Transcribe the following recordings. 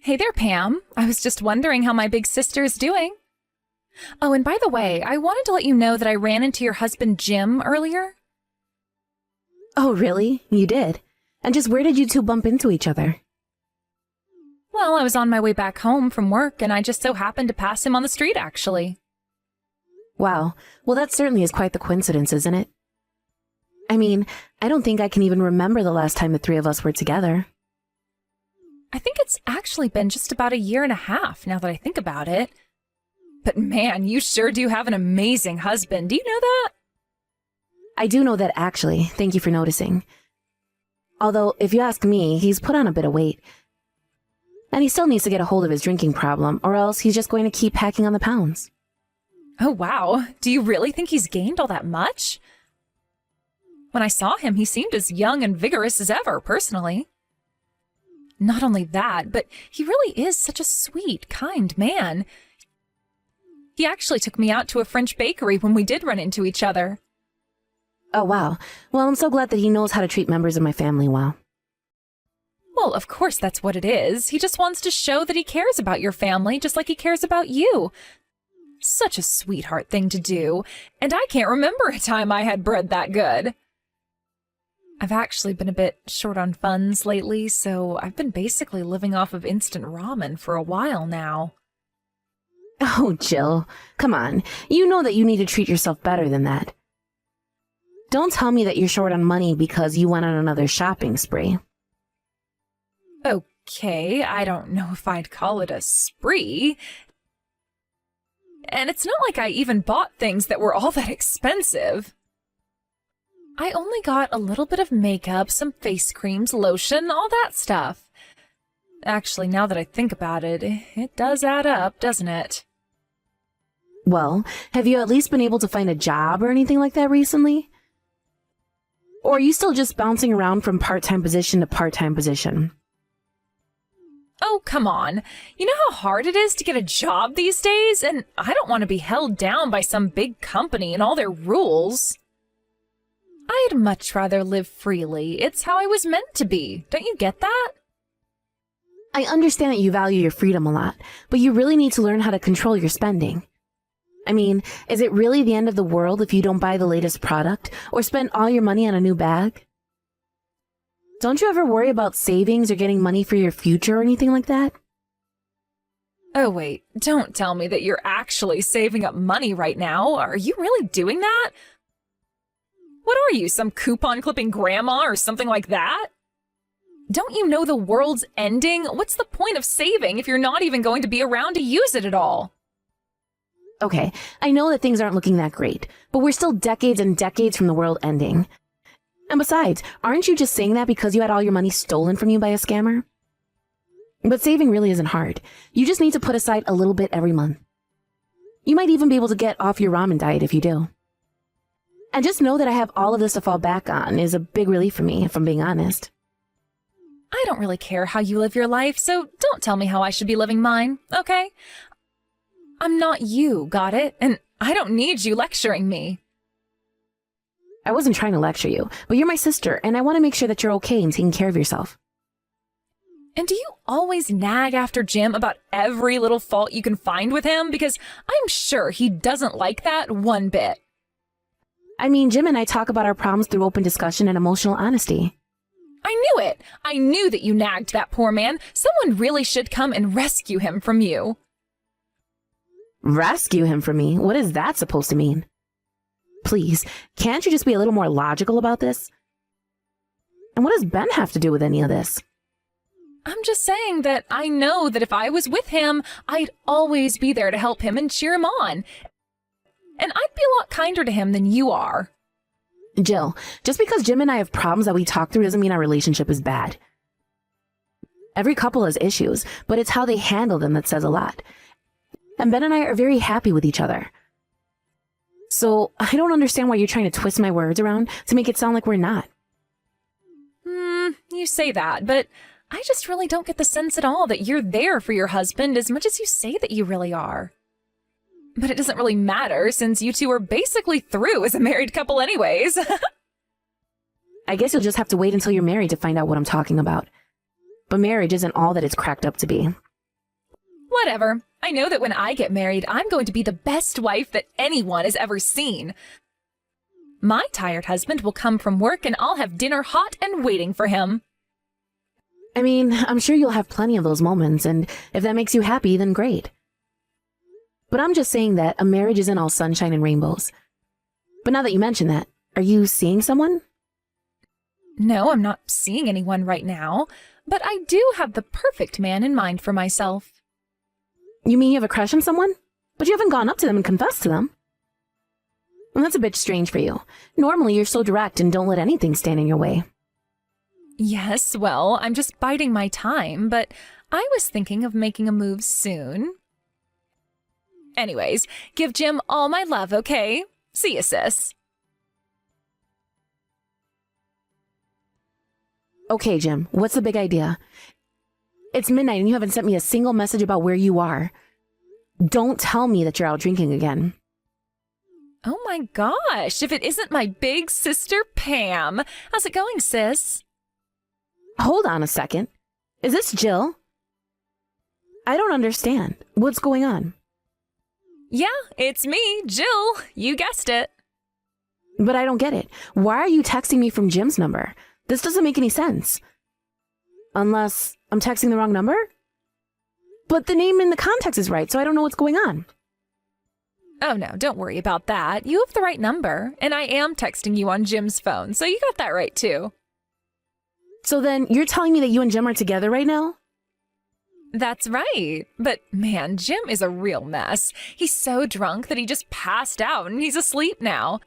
Hey there, Pam. I was just wondering how my big sister is doing. Oh, and by the way, I wanted to let you know that I ran into your husband, Jim, earlier. Oh, really? You did? And just where did you two bump into each other? Well, I was on my way back home from work, and I just so happened to pass him on the street, actually. Wow. Well, that certainly is quite the coincidence, isn't it? I mean, I don't think I can even remember the last time the three of us were together. I think it's actually been just about 1.5 years now that I think about it. But man, you sure do have an amazing husband. Do you know that? I do know that actually. Thank you for noticing. Although, if you ask me, he's put on a bit of weight. And he still needs to get a hold of his drinking problem, or else he's just going to keep packing on the pounds. Oh, wow. Do you really think he's gained all that much? When I saw him, he seemed as young and vigorous as ever, personally. Not only that, but he really is such a sweet, kind man. He actually took me out to a French bakery when we did run into each other. Oh, wow. Well, I'm so glad that he knows how to treat members of my family well. Well, of course that's what it is. He just wants to show that he cares about your family, just like he cares about you. Such a sweetheart thing to do, and I can't remember a time I had bread that good. I've actually been a bit short on funds lately, so I've been basically living off of instant ramen for a while now. Oh, Jill, come on. You know that you need to treat yourself better than that. Don't tell me that you're short on money because you went on another shopping spree. Okay, I don't know if I'd call it a spree. And it's not like I even bought things that were all that expensive. I only got a little bit of makeup, some face creams, lotion, all that stuff. Actually, now that I think about it, it does add up, doesn't it? Well, have you at least been able to find a job or anything like that recently? Or are you still just bouncing around from part-time position to part-time position? Oh, come on. You know how hard it is to get a job these days? And I don't want to be held down by some big company and all their rules. I'd much rather live freely. It's how I was meant to be. Don't you get that? I understand that you value your freedom a lot, but you really need to learn how to control your spending. I mean, is it really the end of the world if you don't buy the latest product or spend all your money on a new bag? Don't you ever worry about savings or getting money for your future or anything like that? Oh, wait. Don't tell me that you're actually saving up money right now. Are you really doing that? What are you, some coupon-clipping grandma or something like that? Don't you know the world's ending? What's the point of saving if you're not even going to be around to use it at all? Okay, I know that things aren't looking that great, but we're still decades and decades from the world ending. And besides, aren't you just saying that because you had all your money stolen from you by a scammer? But saving really isn't hard. You just need to put aside a little bit every month. You might even be able to get off your ramen diet if you do. And just know that I have all of this to fall back on is a big relief for me, if I'm being honest. I don't really care how you live your life, so don't tell me how I should be living mine, okay? I'm not you, got it? And I don't need you lecturing me. I wasn't trying to lecture you, but you're my sister, and I want to make sure that you're okay and taking care of yourself. And do you always nag after Jim about every little fault you can find with him? Because I'm sure he doesn't like that one bit. I mean, Jim and I talk about our problems through open discussion and emotional honesty. I knew it! I knew that you nagged that poor man. Someone really should come and rescue him from you. Rescue him from me? What is that supposed to mean? Please, can't you just be a little more logical about this? And what does Ben have to do with any of this? I'm just saying that I know that if I was with him, I'd always be there to help him and cheer him on. And I'd be a lot kinder to him than you are. Jill, just because Jim and I have problems that we talk through doesn't mean our relationship is bad. Every couple has issues, but it's how they handle them that says a lot. And Ben and I are very happy with each other. So I don't understand why you're trying to twist my words around to make it sound like we're not. You say that, but I just really don't get the sense at all that you're there for your husband as much as you say that you really are. But it doesn't really matter since you two are basically through as a married couple anyways. I guess you'll just have to wait until you're married to find out what I'm talking about. But marriage isn't all that it's cracked up to be. Whatever. I know that when I get married, I'm going to be the best wife that anyone has ever seen. My tired husband will come from work and I'll have dinner hot and waiting for him. I mean, I'm sure you'll have plenty of those moments, and if that makes you happy, then great. But I'm just saying that a marriage isn't all sunshine and rainbows. But now that you mention that, are you seeing someone? No, I'm not seeing anyone right now, but I do have the perfect man in mind for myself. You mean you have a crush on someone? But you haven't gone up to them and confessed to them. Well, that's a bit strange for you. Normally, you're so direct and don't let anything stand in your way. Yes, well, I'm just biding my time, but I was thinking of making a move soon. Anyways, give Jim all my love, okay? See ya, sis. Okay, Jim, what's the big idea? It's midnight and you haven't sent me a single message about where you are. Don't tell me that you're out drinking again. Oh my gosh, if it isn't my big sister Pam. How's it going, sis? Hold on a second. Is this Jill? I don't understand. What's going on? Yeah, it's me, Jill. You guessed it. But I don't get it. Why are you texting me from Jim's number? This doesn't make any sense. Unless I'm texting the wrong number? But the name in the context is right, so I don't know what's going on. Oh no, don't worry about that. You have the right number, and I am texting you on Jim's phone, so you got that right too. So then you're telling me that you and Jim are together right now? That's right. But man, Jim is a real mess. He's so drunk that he just passed out and he's asleep now.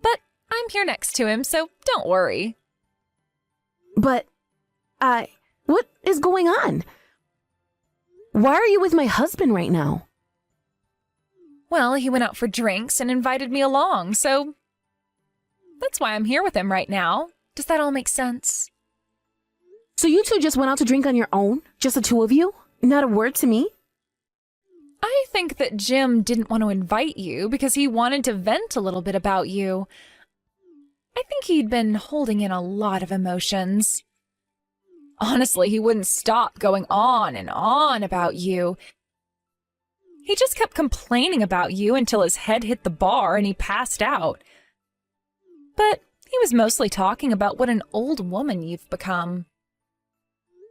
But I'm here next to him, so don't worry. But, what is going on? Why are you with my husband right now? Well, he went out for drinks and invited me along, so that's why I'm here with him right now. Does that all make sense? So you two just went out to drink on your own? Just the two of you? Not a word to me? I think that Jim didn't want to invite you because he wanted to vent a little bit about you. I think he'd been holding in a lot of emotions. Honestly, he wouldn't stop going on and on about you. He just kept complaining about you until his head hit the bar and he passed out. But he was mostly talking about what an old woman you've become.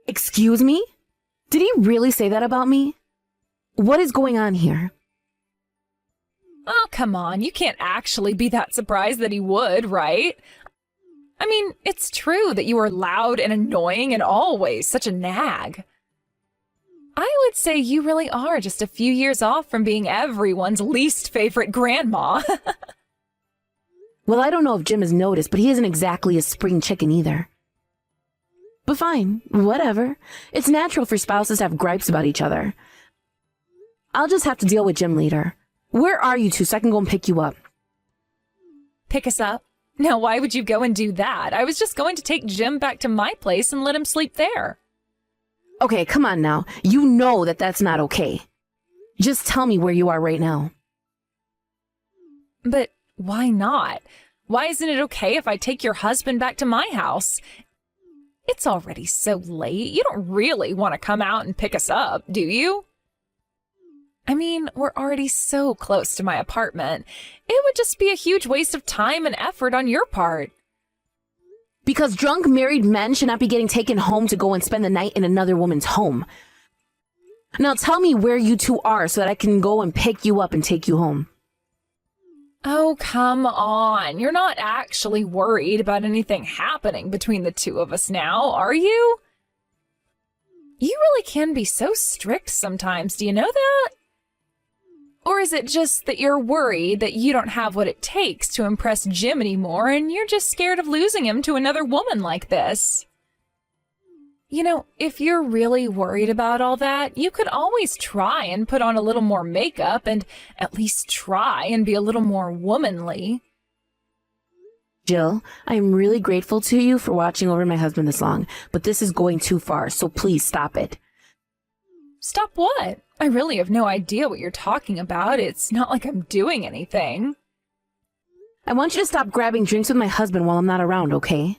Excuse me? Did he really say that about me? What is going on here? Oh, come on. You can't actually be that surprised that he would, right? I mean, it's true that you are loud and annoying and always such a nag. I would say you really are just a few years off from being everyone's least favorite grandma. Well, I don't know if Jim has noticed, but he isn't exactly a spring chicken either. But fine, whatever. It's natural for spouses to have gripes about each other. I'll just have to deal with Jim later. Where are you two so I can go and pick you up? Pick us up? Now, why would you go and do that? I was just going to take Jim back to my place and let him sleep there. Okay, come on now. You know that that's not okay. Just tell me where you are right now. But why not? Why isn't it okay if I take your husband back to my house? It's already so late. You don't really want to come out and pick us up, do you? I mean, we're already so close to my apartment. It would just be a huge waste of time and effort on your part. Because drunk married men should not be getting taken home to go and spend the night in another woman's home. Now tell me where you two are so that I can go and pick you up and take you home. Oh, come on. You're not actually worried about anything happening between the two of us now, are you? You really can be so strict sometimes, do you know that? Or is it just that you're worried that you don't have what it takes to impress Jim anymore and you're just scared of losing him to another woman like this? You know, if you're really worried about all that, you could always try and put on a little more makeup and at least try and be a little more womanly. Jill, I am really grateful to you for watching over my husband this long, but this is going too far, so please stop it. Stop what? I really have no idea what you're talking about. It's not like I'm doing anything. I want you to stop grabbing drinks with my husband while I'm not around, okay?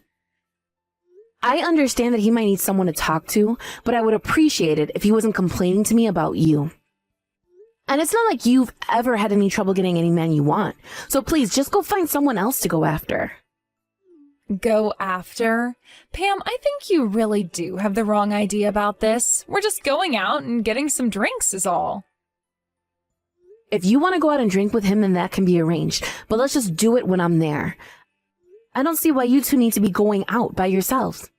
I understand that he might need someone to talk to, but I would appreciate it if he wasn't complaining to me about you. And it's not like you've ever had any trouble getting any man you want. So please, just go find someone else to go after. Go after? Pam, I think you really do have the wrong idea about this. We're just going out and getting some drinks is all. If you want to go out and drink with him, then that can be arranged. But let's just do it when I'm there. I don't see why you two need to be going out by yourselves.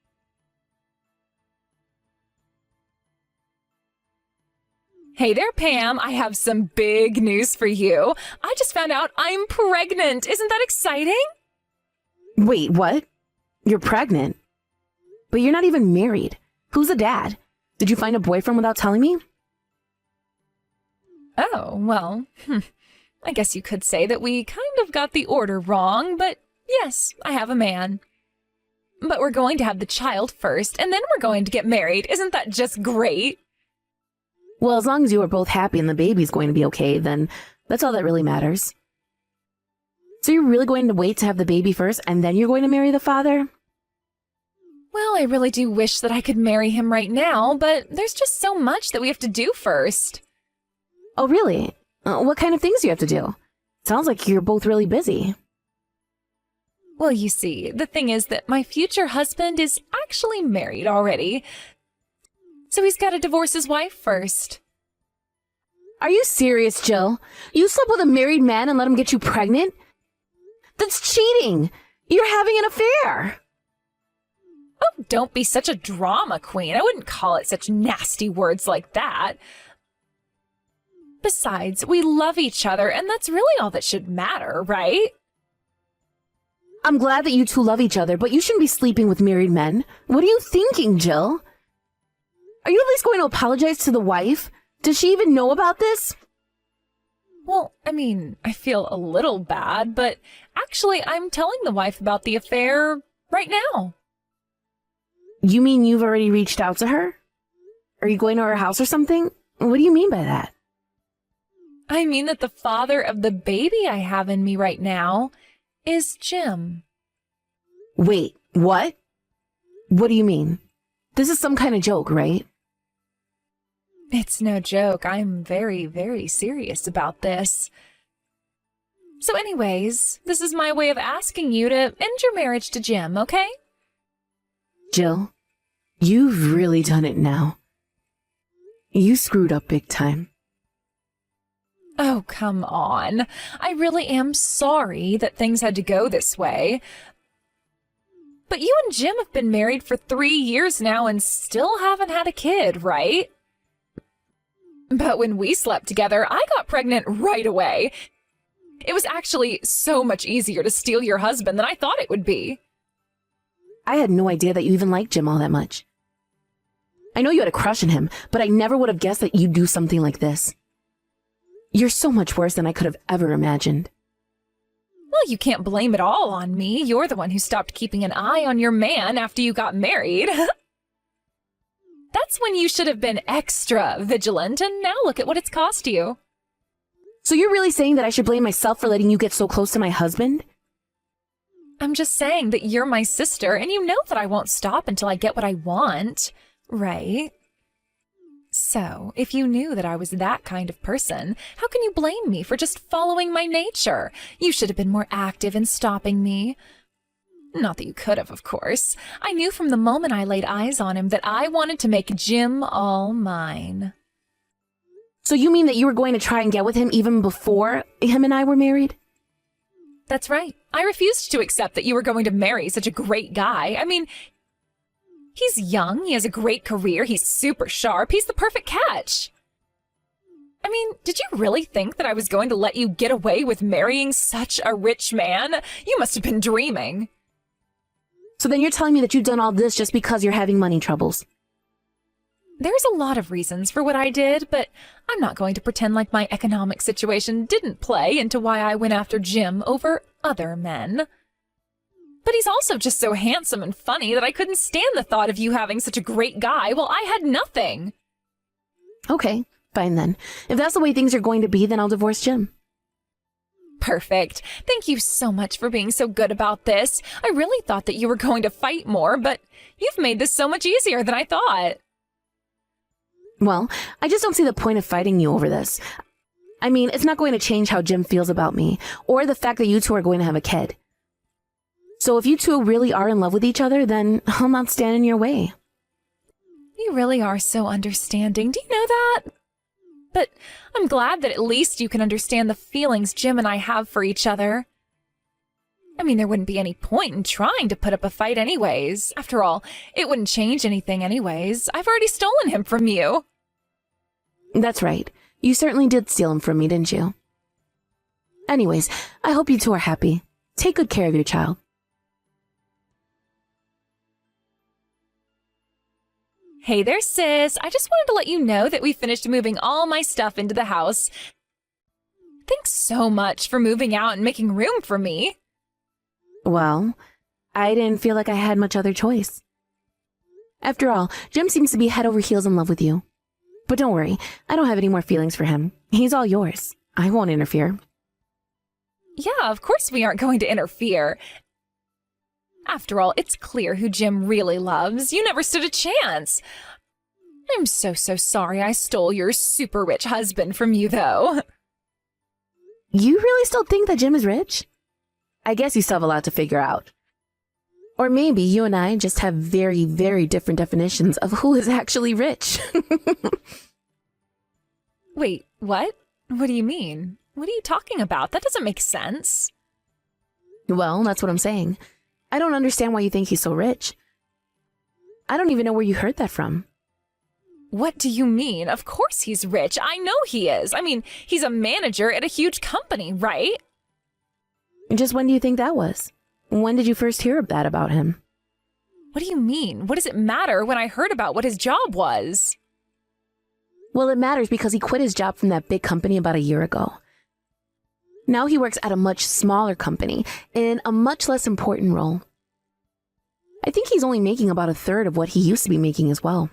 Hey there, Pam. I have some big news for you. I just found out I'm pregnant. Isn't that exciting? Wait, what? You're pregnant? But you're not even married. Who's the dad? Did you find a boyfriend without telling me? Oh, well, I guess you could say that we kind of got the order wrong, but yes, I have a man. But we're going to have the child first, and then we're going to get married. Isn't that just great? Well, as long as you are both happy and the baby's going to be okay, then that's all that really matters. So you're really going to wait to have the baby first, and then you're going to marry the father? Well, I really do wish that I could marry him right now, but there's just so much that we have to do first. Oh, really? What kind of things do you have to do? Sounds like you're both really busy. Well, you see, the thing is that my future husband is actually married already, so he's got to divorce his wife first. Are you serious, Jill? You slept with a married man and let him get you pregnant? That's cheating! You're having an affair! Oh, don't be such a drama queen. I wouldn't call it such nasty words like that. Besides, we love each other, and that's really all that should matter, right? I'm glad that you two love each other, but you shouldn't be sleeping with married men. What are you thinking, Jill? Are you at least going to apologize to the wife? Does she even know about this? Well, I mean, I feel a little bad, but actually I'm telling the wife about the affair right now. You mean you've already reached out to her? Are you going to her house or something? What do you mean by that? I mean that the father of the baby I have in me right now is Jim. Wait, what? What do you mean? This is some kind of joke, right? It's no joke. I'm very, very serious about this. So anyways, this is my way of asking you to end your marriage to Jim, okay? Jill, you've really done it now. You screwed up big time. Oh, come on. I really am sorry that things had to go this way. But you and Jim have been married for 3 years now and still haven't had a kid, right? But when we slept together, I got pregnant right away. It was actually so much easier to steal your husband than I thought it would be. I had no idea that you even liked Jim all that much. I know you had a crush on him, but I never would have guessed that you'd do something like this. You're so much worse than I could have ever imagined. Well, you can't blame it all on me. You're the one who stopped keeping an eye on your man after you got married. That's when you should have been extra vigilant, and now look at what it's cost you. So you're really saying that I should blame myself for letting you get so close to my husband? I'm just saying that you're my sister, and you know that I won't stop until I get what I want, right? So, if you knew that I was that kind of person, how can you blame me for just following my nature? You should have been more active in stopping me. Not that you could have, of course. I knew from the moment I laid eyes on him that I wanted to make Jim all mine. So you mean that you were going to try and get with him even before him and I were married? That's right. I refused to accept that you were going to marry such a great guy. I mean, he's young, he has a great career, he's super sharp, he's the perfect catch. I mean, did you really think that I was going to let you get away with marrying such a rich man? You must have been dreaming. So then you're telling me that you've done all this just because you're having money troubles? There's a lot of reasons for what I did, but I'm not going to pretend like my economic situation didn't play into why I went after Jim over other men. But he's also just so handsome and funny that I couldn't stand the thought of you having such a great guy while I had nothing. Okay, fine then. If that's the way things are going to be, then I'll divorce Jim. Perfect. Thank you so much for being so good about this. I really thought that you were going to fight more, but you've made this so much easier than I thought. Well, I just don't see the point of fighting you over this. I mean, it's not going to change how Jim feels about me, or the fact that you two are going to have a kid. So if you two really are in love with each other, then I'll not stand in your way. You really are so understanding. Do you know that? But I'm glad that at least you can understand the feelings Jim and I have for each other. I mean, there wouldn't be any point in trying to put up a fight anyways. After all, it wouldn't change anything anyways. I've already stolen him from you. That's right. You certainly did steal him from me, didn't you? Anyways, I hope you two are happy. Take good care of your child. Hey there, sis. I just wanted to let you know that we finished moving all my stuff into the house. Thanks so much for moving out and making room for me. Well, I didn't feel like I had much other choice. After all, Jim seems to be head over heels in love with you. But don't worry, I don't have any more feelings for him. He's all yours. I won't interfere. Yeah, of course we aren't going to interfere. After all, it's clear who Jim really loves. You never stood a chance. I'm so sorry I stole your super rich husband from you, though. You really still think that Jim is rich? I guess you still have a lot to figure out. Or maybe you and I just have very, very different definitions of who is actually rich. Wait, what? What do you mean? What are you talking about? That doesn't make sense. Well, that's what I'm saying. I don't understand why you think he's so rich. I don't even know where you heard that from. What do you mean? Of course he's rich. I know he is. I mean, he's a manager at a huge company, right? Just when do you think that was? When did you first hear that about him? What do you mean? What does it matter when I heard about what his job was? Well, it matters because he quit his job from that big company about a year ago. Now he works at a much smaller company in a much less important role. I think he's only making about a third of what he used to be making as well.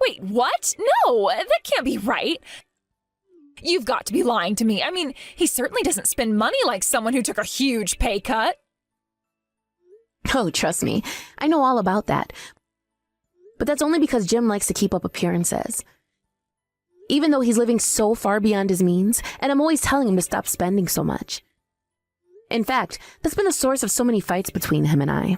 Wait, what? No, that can't be right. You've got to be lying to me. I mean, he certainly doesn't spend money like someone who took a huge pay cut. Oh, trust me, I know all about that. But that's only because Jim likes to keep up appearances. Even though he's living so far beyond his means, and I'm always telling him to stop spending so much. In fact, that's been a source of so many fights between him and I.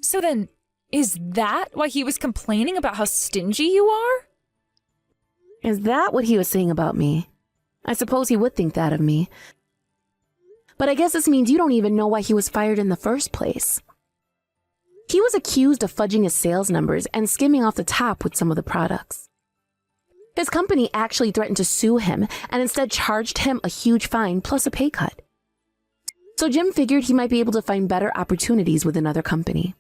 So then, is that why he was complaining about how stingy you are? Is that what he was saying about me? I suppose he would think that of me. But I guess this means you don't even know why he was fired in the first place. He was accused of fudging his sales numbers and skimming off the top with some of the products. His company actually threatened to sue him and instead charged him a huge fine plus a pay cut. So Jim figured he might be able to find better opportunities with another company.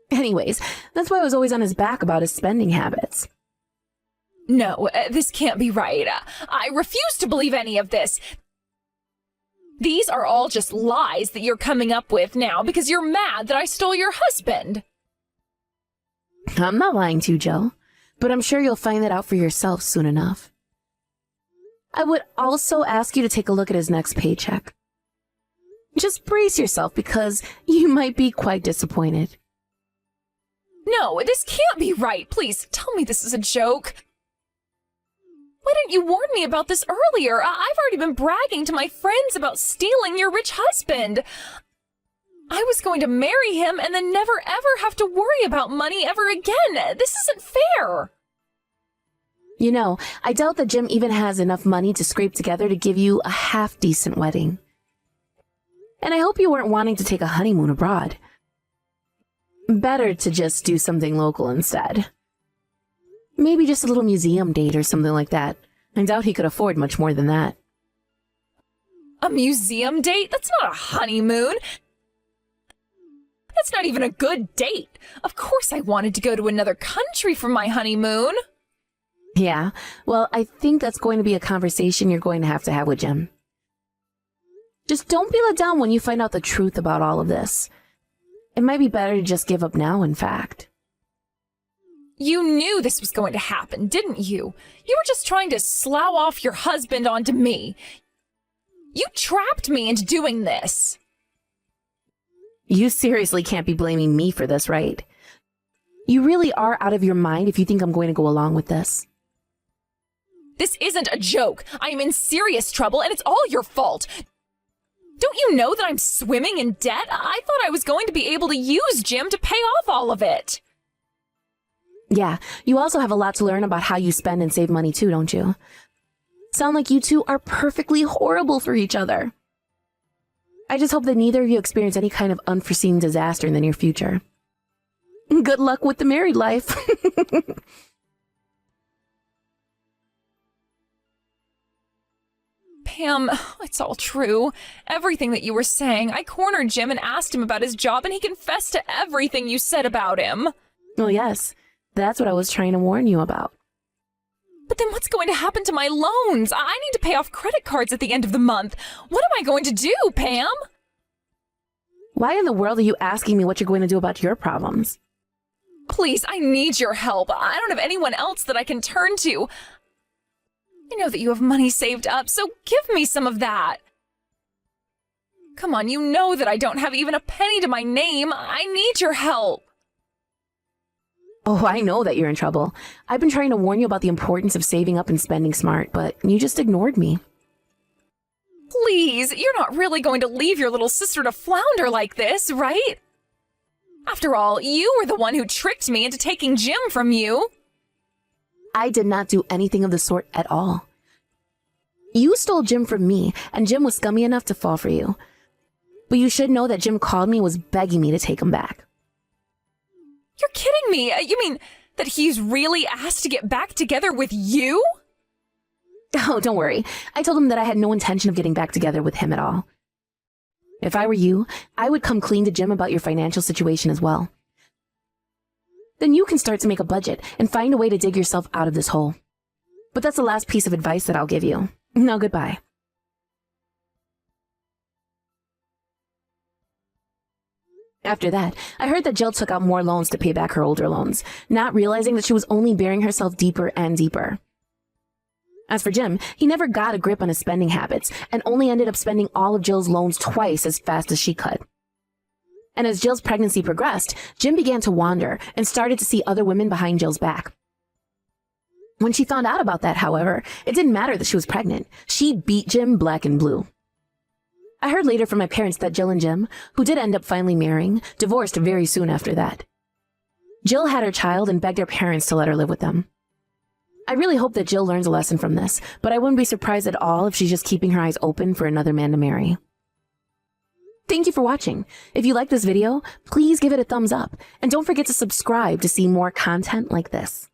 Anyways, that's why I was always on his back about his spending habits. No, this can't be right. I refuse to believe any of this. These are all just lies that you're coming up with now because you're mad that I stole your husband. I'm not lying to you, Joe, but I'm sure you'll find that out for yourself soon enough. I would also ask you to take a look at his next paycheck. Just brace yourself because you might be quite disappointed. No, this can't be right. Please tell me this is a joke. Why didn't you warn me about this earlier? I've already been bragging to my friends about stealing your rich husband. I was going to marry him and then never ever have to worry about money ever again. This isn't fair. You know, I doubt that Jim even has enough money to scrape together to give you a half-decent wedding. And I hope you weren't wanting to take a honeymoon abroad. Better to just do something local instead. Maybe just a little museum date or something like that. I doubt he could afford much more than that. A museum date? That's not a honeymoon. That's not even a good date. Of course I wanted to go to another country for my honeymoon. Yeah, well, I think that's going to be a conversation you're going to have with Jim. Just don't be let down when you find out the truth about all of this. It might be better to just give up now, in fact. You knew this was going to happen, didn't you? You were just trying to slough off your husband onto me. You trapped me into doing this. You seriously can't be blaming me for this, right? You really are out of your mind if you think I'm going to go along with this. This isn't a joke. I am in serious trouble, and it's all your fault. Don't you know that I'm swimming in debt? I thought I was going to be able to use Jim to pay off all of it. Yeah, you also have a lot to learn about how you spend and save money too, don't you? Sound like you two are perfectly horrible for each other. I just hope that neither of you experience any kind of unforeseen disaster in the near future. Good luck with the married life. Pam, it's all true. Everything that you were saying. I cornered Jim and asked him about his job, and he confessed to everything you said about him. Oh, yes. That's what I was trying to warn you about. But then what's going to happen to my loans? I need to pay off credit cards at the end of the month. What am I going to do, Pam? Why in the world are you asking me what you're going to do about your problems? Please, I need your help. I don't have anyone else that I can turn to. I know that you have money saved up, so give me some of that. Come on, you know that I don't have even a penny to my name. I need your help. Oh, I know that you're in trouble. I've been trying to warn you about the importance of saving up and spending smart, but you just ignored me. Please, you're not really going to leave your little sister to flounder like this, right? After all, you were the one who tricked me into taking Jim from you. I did not do anything of the sort at all. You stole Jim from me, and Jim was scummy enough to fall for you. But you should know that Jim called me and was begging me to take him back. You're kidding me. You mean that he's really asked to get back together with you? Oh, don't worry. I told him that I had no intention of getting back together with him at all. If I were you, I would come clean to Jim about your financial situation as well. Then you can start to make a budget and find a way to dig yourself out of this hole. But that's the last piece of advice that I'll give you. Now, goodbye. After that, I heard that Jill took out more loans to pay back her older loans, not realizing that she was only burying herself deeper and deeper. As for Jim, he never got a grip on his spending habits and only ended up spending all of Jill's loans twice as fast as she could. And as Jill's pregnancy progressed, Jim began to wander and started to see other women behind Jill's back. When she found out about that, however, it didn't matter that she was pregnant. She beat Jim black and blue. I heard later from my parents that Jill and Jim, who did end up finally marrying, divorced very soon after that. Jill had her child and begged her parents to let her live with them. I really hope that Jill learns a lesson from this, but I wouldn't be surprised at all if she's just keeping her eyes open for another man to marry. Thank you for watching. If you like this video, please give it a thumbs up, and don't forget to subscribe to see more content like this.